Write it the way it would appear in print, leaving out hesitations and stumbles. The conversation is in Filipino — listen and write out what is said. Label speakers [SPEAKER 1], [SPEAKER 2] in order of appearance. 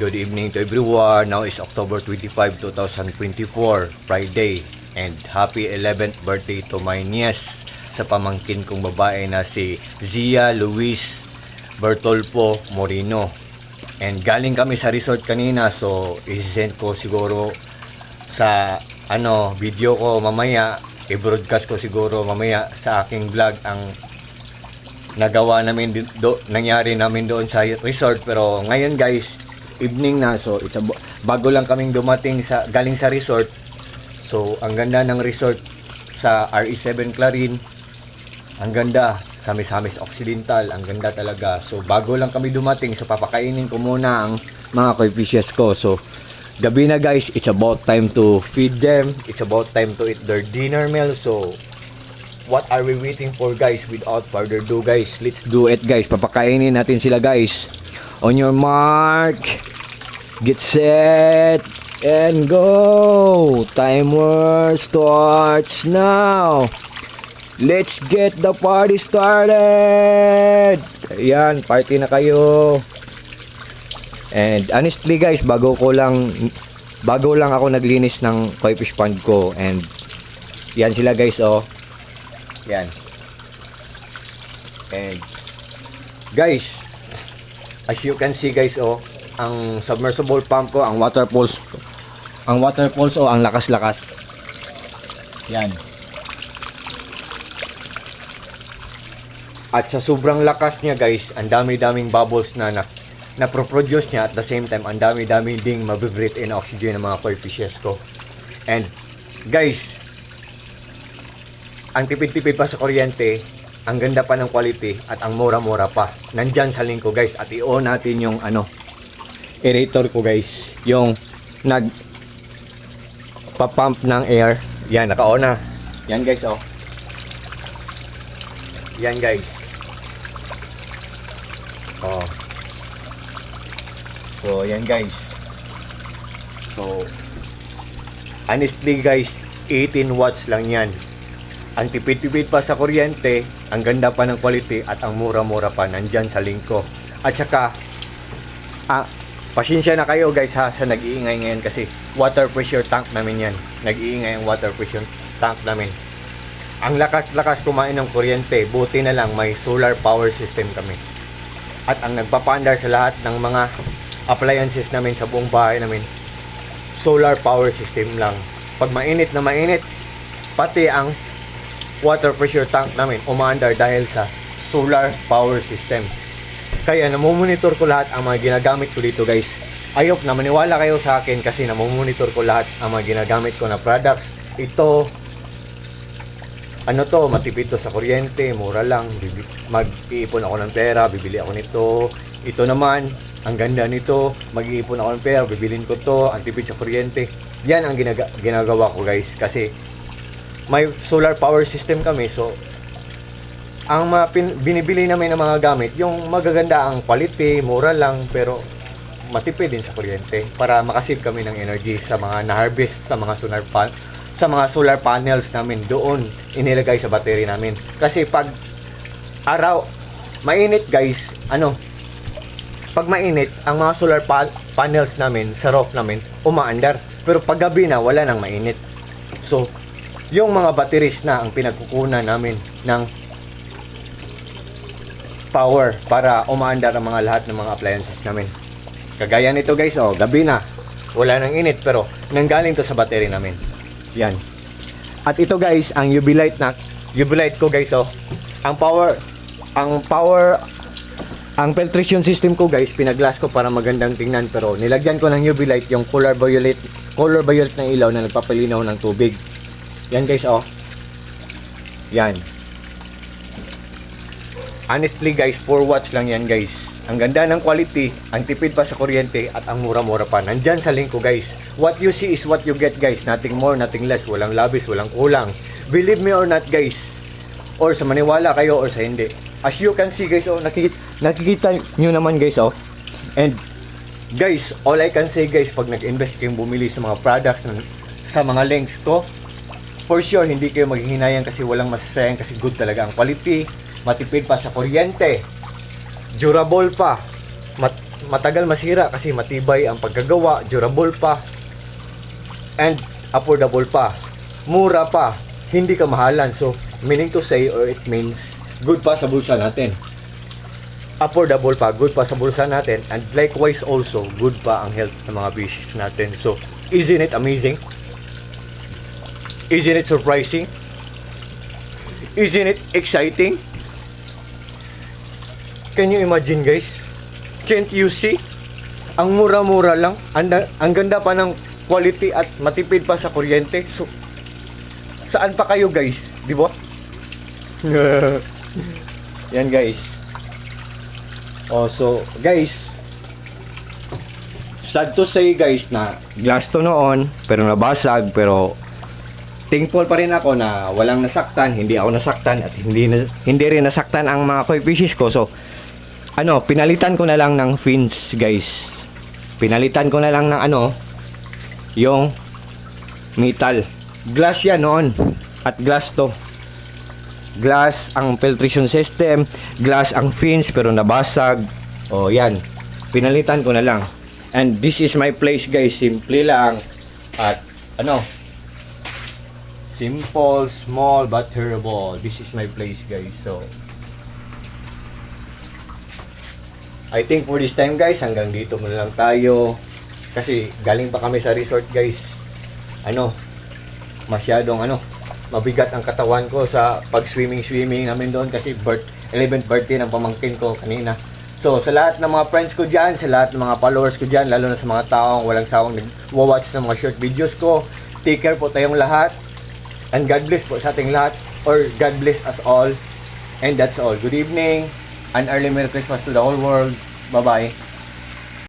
[SPEAKER 1] Good evening to everyone. Now is October 25, 2024, Friday. And happy 11th birthday to my niece sa pamangkin kong babae na si Zia Luis Bertolpo Moreno. And galing kami sa resort kanina, so i-send ko siguro sa video ko mamaya, i-broadcast ko siguro mamaya sa aking vlog ang nagawa namin nangyari namin doon sa resort. Pero ngayon guys, evening na, so bago lang kaming dumating galing sa resort. So ang ganda ng resort sa RE7 Clarin, ang ganda sa Misamis Occidental, ang ganda talaga. So bago lang kami dumating, so papakainin ko muna ang mga koi fishes ko. So gabi na guys, it's about time to feed them, it's about time to eat their dinner meal. So what are we waiting for guys? Without further ado guys, let's do it guys. Papakainin natin sila guys. On your mark, get set, and go. Timer starts now. Let's get the party started. Ayan, party na kayo. And honestly guys, bago lang ako naglinis ng koi fish pond ko. And yan sila guys, oh. Yan. And guys, as you can see guys, oh, ang submersible pump ko, ang water pulse, oh, ang lakas-lakas. Yan. At sa sobrang lakas niya guys, ang dami-daming bubbles na pro-produce niya. At the same time, ang dami-dami ding mabibreathe in oxygen ng mga koi fishes ko. And guys, ang tipid-tipid pa sa kuryente, ang ganda pa ng quality, at ang mura-mura pa. Nandyan sa link ko guys. At i-on natin yung aerator ko guys, yung nag-pump ng air. Yan, naka-on na. Yan guys, oh. Yan guys. Oh. So, yan guys. So, honestly guys, 18 watts lang yan. Ang tipid-tipid pa sa kuryente, ang ganda pa ng quality, at ang mura-mura pa. Nandyan sa link ko. At saka, pasensya na kayo guys ha, sa nag-iingay ngayon kasi water pressure tank namin yan. Nag-iingay ang water pressure tank namin. Ang lakas-lakas kumain ng kuryente, buti na lang may solar power system kami. At ang nagpapandar sa lahat ng mga appliances namin sa buong bahay namin, solar power system lang. Pag mainit na mainit, pati ang water pressure tank namin umaandar dahil sa solar power system. Kaya namomonitor ko lahat ang mga ginagamit ko dito guys. Ayok na maniwala kayo sa akin kasi namomonitor ko lahat ang mga ginagamit ko na products. Ito, matipid to sa kuryente, mura lang, mag-iipon ako ng pera, bibili ako nito. Ito naman, ang ganda nito, mag-iipon ako ng pera, bibilin ko to, ang tipid sa kuryente. Yan ang ginagawa ko guys, kasi may solar power system kami. So ang binibili namin ng mga gamit, yung magaganda ang quality, mura lang, pero matipid din sa kuryente para makasave kami ng energy sa mga na-harvest sa mga solar panels namin. Doon inilagay sa battery namin. Kasi pag araw mainit guys, pag mainit ang mga solar panels namin sa roof namin umaandar, pero pag gabi na wala nang mainit. So yung mga batteries na ang pinagkukunan namin ng power para umaandar ang mga lahat ng mga appliances namin. Kagaya nito guys, oh, gabi na wala nang init, pero nanggaling to sa battery namin. Yan. At ito guys, ang UV light ko guys, oh. Ang filtration system ko guys, pinaglass ko para magandang tingnan, pero nilagyan ko ng UV light yung color violet na ilaw na nagpapalinaw ng tubig. Yan guys, oh. Yan. Honestly guys, 4 watts lang yan guys. Ang ganda ng quality, ang tipid pa sa kuryente, at ang mura-mura pa. Nandyan sa link ko guys. What you see is what you get guys. Nothing more, nothing less. Walang labis, walang kulang. Believe me or not guys. Or sa maniwala kayo or sa hindi. As you can see guys, oh, nakikita nyo naman guys, oh. And guys, all I can say guys, pag nag-invest kayong bumili sa mga products sa mga links ko, for sure hindi kayo maghihinayang kasi walang masasayang, kasi good talaga ang quality. Matipid pa sa kuryente, durable pa, matagal masira kasi matibay ang pagkagawa, durable pa, and affordable pa. Mura pa, hindi ka mahalan. So, meaning to say, or it means, good pa sa bulsa natin. Affordable pa, good pa sa bulsa natin, and likewise also, good pa ang health ng mga fishes natin. So, isn't it amazing? Isn't it surprising? Isn't it exciting? Can you imagine, guys? Can't you see? Ang mura-mura lang, ang ganda pa ng quality at matipid pa sa kuryente. So, saan pa kayo, guys? Di ba? Yan, guys. Oh, so, guys, sad to say, guys, na glass to noon, pero nabasag, pero thankful pa rin ako na walang nasaktan, hindi ako nasaktan, at hindi rin nasaktan ang mga koi fishes ko. So, pinalitan ko na lang ng fins, guys. Pinalitan ko na lang ng yung metal. Glass yan noon, at glass to. Glass ang filtration system, glass ang fins, pero nabasag. O, yan. Pinalitan ko na lang. And this is my place, guys. Simple lang. At, simple, small, but terrible. This is my place, guys. So, I think for this time, guys, hanggang dito muna lang tayo. Kasi galing pa kami sa resort, guys. Masyadong mabigat ang katawan ko sa pag-swimming namin doon kasi 11th birthday ng pamangkin ko kanina. So, sa lahat ng mga friends ko dyan, sa lahat ng mga followers ko dyan, lalo na sa mga taong walang sawang nag-watch ng mga short videos ko, take care po tayong lahat. And God bless po sa ating lahat, or God bless us all. And that's all. Good evening, and early Merry Christmas to the whole world. Bye-bye.